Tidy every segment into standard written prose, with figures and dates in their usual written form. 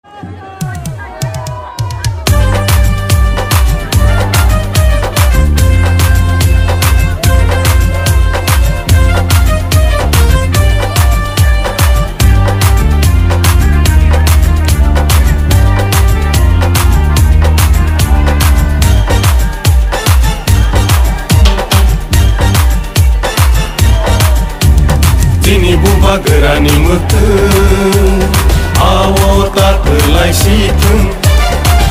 Sini buba gerani muteng awo tak kelai siteng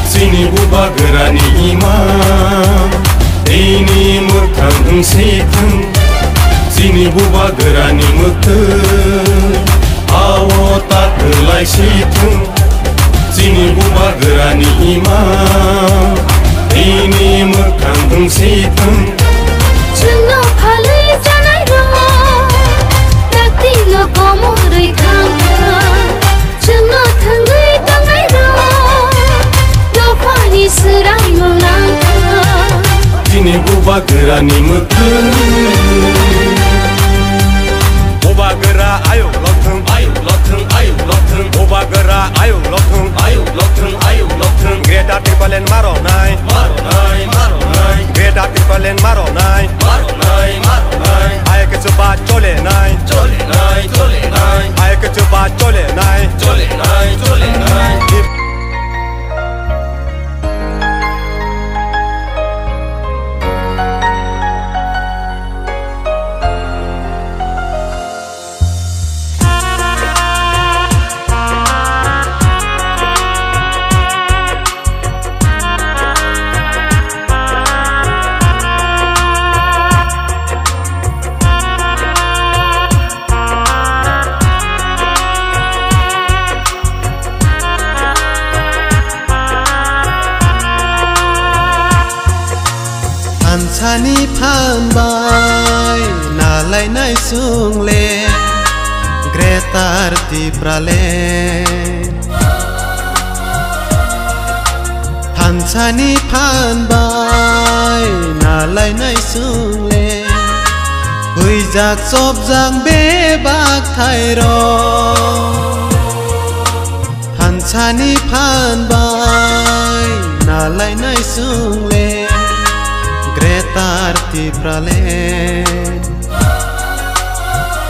Sini buba gerani imam ini mutang siteng Sini buba gerani muteng awo tak kelai siteng Sini buba gerani imam ini mutang siteng Cuma halai janai rama Tilo komo rei kanga Cuma thangai tangai ra Lo pani serai melangka Sini buba gerani muteng Buba gera ayo lotheng Buba gera ayo lotheng Greta Tipalen maro nai Greta Tipalen maro nai Ayo ke coba chole nai Ayo ke coba chole nai Chani phan bai nalai nai sung le Gretar ti prale Han chani phan bai nalai nai sung le Hui jak sop jang be bak thai ro Han chani phan bai nalai nai sung le Gretar ti pralen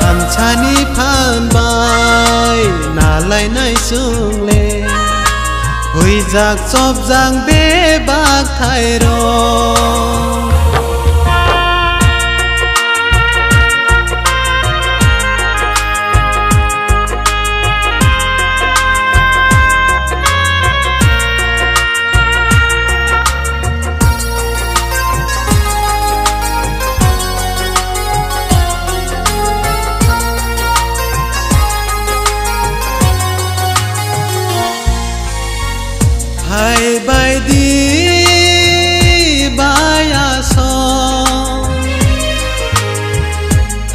Am chani phan bai nalai nai sung le Hui jak chop jang be bak thai ro Hai bai di baya so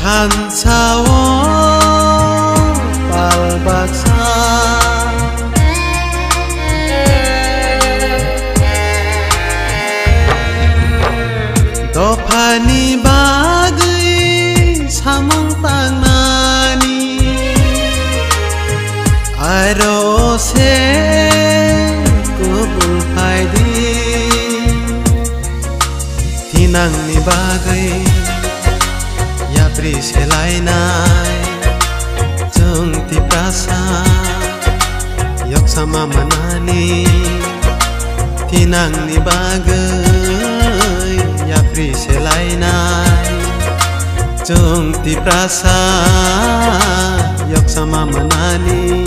Han sao pal baksa Do pani bagai samang tanani Aro se Tinang ni bagai ya pri selai nai Jung ti prasa yok sama manani Tinang ni bagai ya pri selai nai Jung ti prasa yok sama manani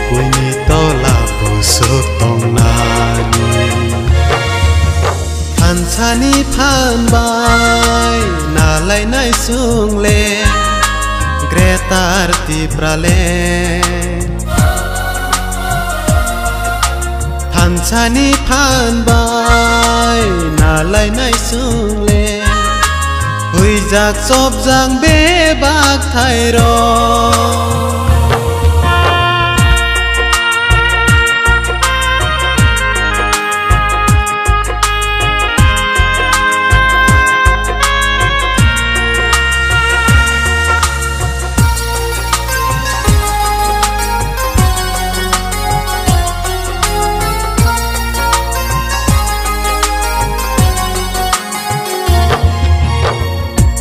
Kuini tola busuk tong nani Han chani phan bai nalai nai sung le Gretar ti pralen Han chani phan bai nalai nai sung le Hui jak chop jang be bak thai ro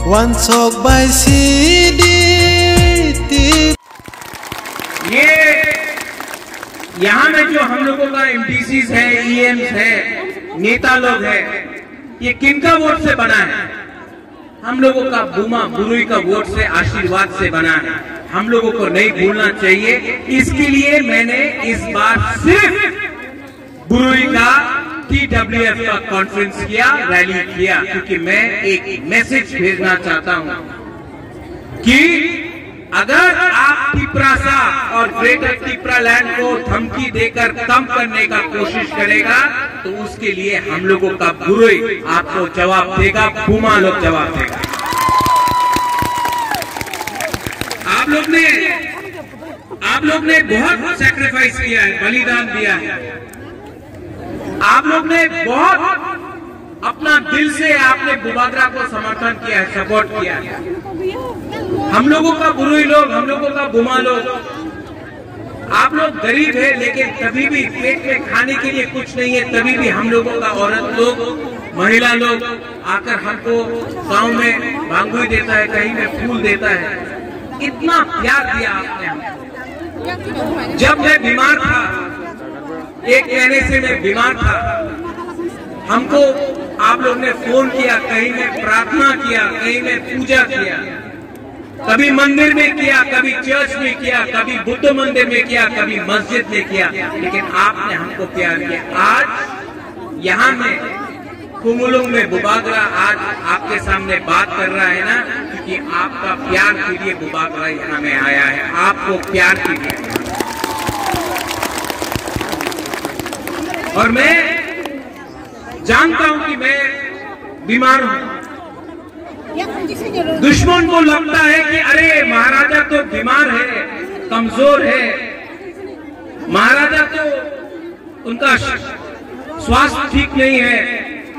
वन सोक बाय सीडी ये यहाँ में जो हम लोगों का एमडीसीज है, ईएम्स है, नेता लोग है, ये किनका वोट से बना है? हम लोगों का बुमा बुरुई का वोट से, आशीर्वाद से बना है। हम लोगों को नहीं भूलना चाहिए। इसके लिए मैंने इस बार सिर्फ बुरुई का TWF का कॉन्फ्रेंस किया, रैली किया, क्योंकि मैं एक मैसेज भेजना चाहता हूं कि अगर आप टिपरासा और ग्रेटर टिपरा लैंड को धमकी देकर कम करने का कोशिश करेगा तो उसके लिए हम लोगों का बुरुई आपको जवाब देगा, बुमा लोग जवाब देगा। आप लोग ने बहुत सैक्रिफाइस किया है, बलिदान दिया है। आप लोग ने बहुत अपना दिल से आपने बुबागरा को समर्थन किया है, सपोर्ट किया है। हम लोगों का बुरुई लोग, हम लोगों का बुमा लोग, आप लोग गरीब है लेकिन कभी भी पेट में खाने के लिए कुछ नहीं है, तभी भी हम लोगों का औरत लोग, महिला लोग आकर हमको गांव में भांगुई देता है, कहीं में फूल देता है। इतना प्यार दिया आपने हमें। जब मैं बीमार था, 1 महीने से मैं बीमार था, हमको आप लोग ने फोन किया, कहीं में प्रार्थना किया, कहीं में पूजा किया, कभी मंदिर में किया, कभी चर्च में किया, कभी बुद्ध मंदिर में किया, कभी मस्जिद में किया, लेकिन आपने हमको प्यार किया। आज यहाँ में कुमुलुंग में बुबागरा आज आपके सामने बात कर रहा है ना, क्योंकि आपका प्यार के लिए बुबागरा यहाँ में आया है, आपको प्यार के लिए। और मैं जानता हूं कि मैं बीमार हूं। दुश्मन को लगता है कि अरे महाराजा तो बीमार है, कमजोर है, महाराजा तो उनका स्वास्थ्य ठीक नहीं है,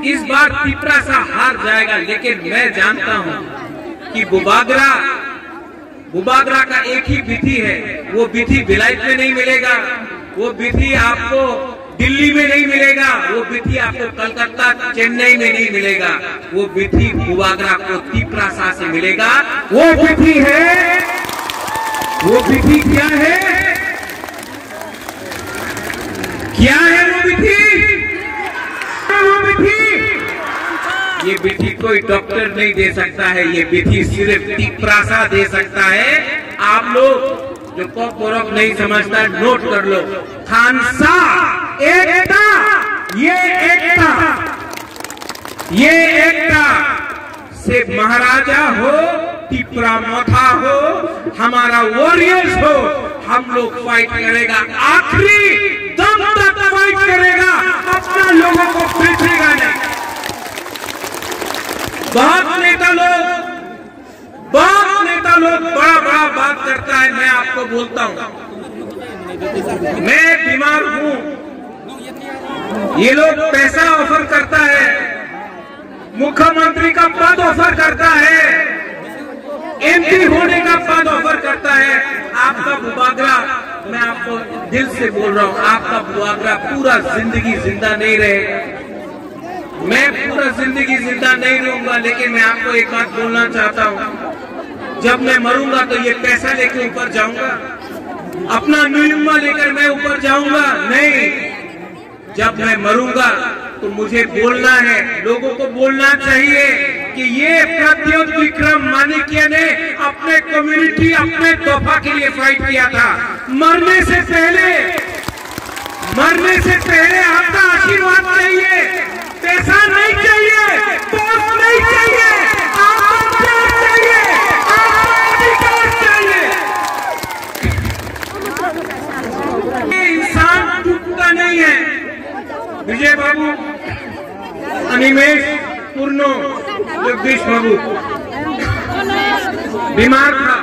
इस बार टिपरासा हार जाएगा। लेकिन मैं जानता हूं कि बुबागरा का एक ही विधि है, वो विधि विलायत में नहीं मिलेगा, वो विधि आपको दिल्ली में नहीं मिलेगा, वो विधि आपको कलकत्ता चेन्नई में नहीं मिलेगा, वो विधि बुबागरा को टिपरासा से मिलेगा। वो विधि है, वो विधि क्या है? क्या है वो विधि? वो विधि, ये विधि कोई डॉक्टर नहीं दे सकता है, ये विधि सिर्फ टिपरासा दे सकता है। आप लोग जो पोरक नहीं समझता, नोट कर लो। खानसा एकता, ये एकता, ये एकता से महाराजा हो, टिपरा मथा हो, हमारा वॉरियर्स हो, हम लोग फाइट करेगा, आखिरी दम तक फाइट करेगा, अपना लोगों को बेचेगा नहीं। बहुत नेता लोग बड़ा बड़ा बात करता है, मैं आपको बोलता हूं मैं बीमार हूं, ये लोग पैसा ऑफर करता है, मुख्यमंत्री का पद ऑफर करता है, एमपी होने का पद ऑफर करता है। आपका बुबागरा, मैं आपको दिल से बोल रहा हूं, आपका बुबागरा पूरा जिंदगी जिंदा नहीं रहेगा, मैं पूरा जिंदगी जिंदा नहीं रहूंगा। लेकिन मैं आपको एक बात बोलना चाहता हूं, जब मैं मरूंगा तो ये पैसा लेके ऊपर जाऊंगा, अपना नुयुम्मा लेकर मैं ऊपर जाऊंगा नहीं। जब मैं मरूंगा तो मुझे बोलना है, लोगों को बोलना चाहिए कि ये प्रद्योत विक्रम माणिक्य ने अपने कम्युनिटी, अपने तोहफा के लिए फाइट किया था। मरने से पहले आपका आशीर्वाद चाहिए, पैसा नहीं चाहिए, पोस्ट नहीं चाहिए, आपको प्यार चाहिए, आपको अधिकार चाहिए। ये इंसान टूटता नहीं है। विजय बाबू, अनिमेश, पूर्णो, जगदीश बाबू बीमार था,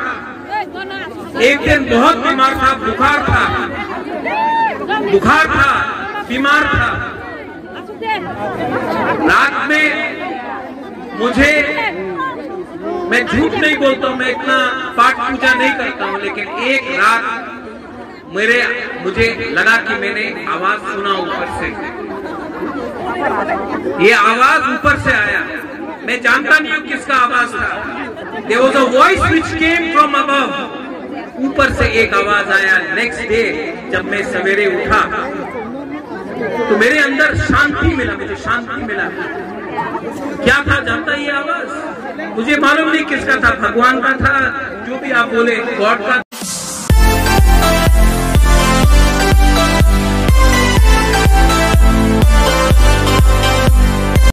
एक दिन बहुत बीमार था, बुखार था, बीमार था। रात में मैं झूठ नहीं बोलता हूँ, मैं इतना पाठ पूजा नहीं करता हूँ, लेकिन एक रात मुझे लगा कि मैंने आवाज सुना ऊपर से, ये आवाज ऊपर से आया, मैं जानता नहीं हूँ किसका आवाज था, There was a voice which came from above. ऊपर से एक आवाज आया नेक्स्ट डे जब मैं सवेरे उठा तो मेरे अंदर शांति मिला, मुझे शांति मिला। क्या था जानता ये आवाज? मुझे मालूम नहीं किसका था, भगवान का था, जो भी आप बोले, गॉड का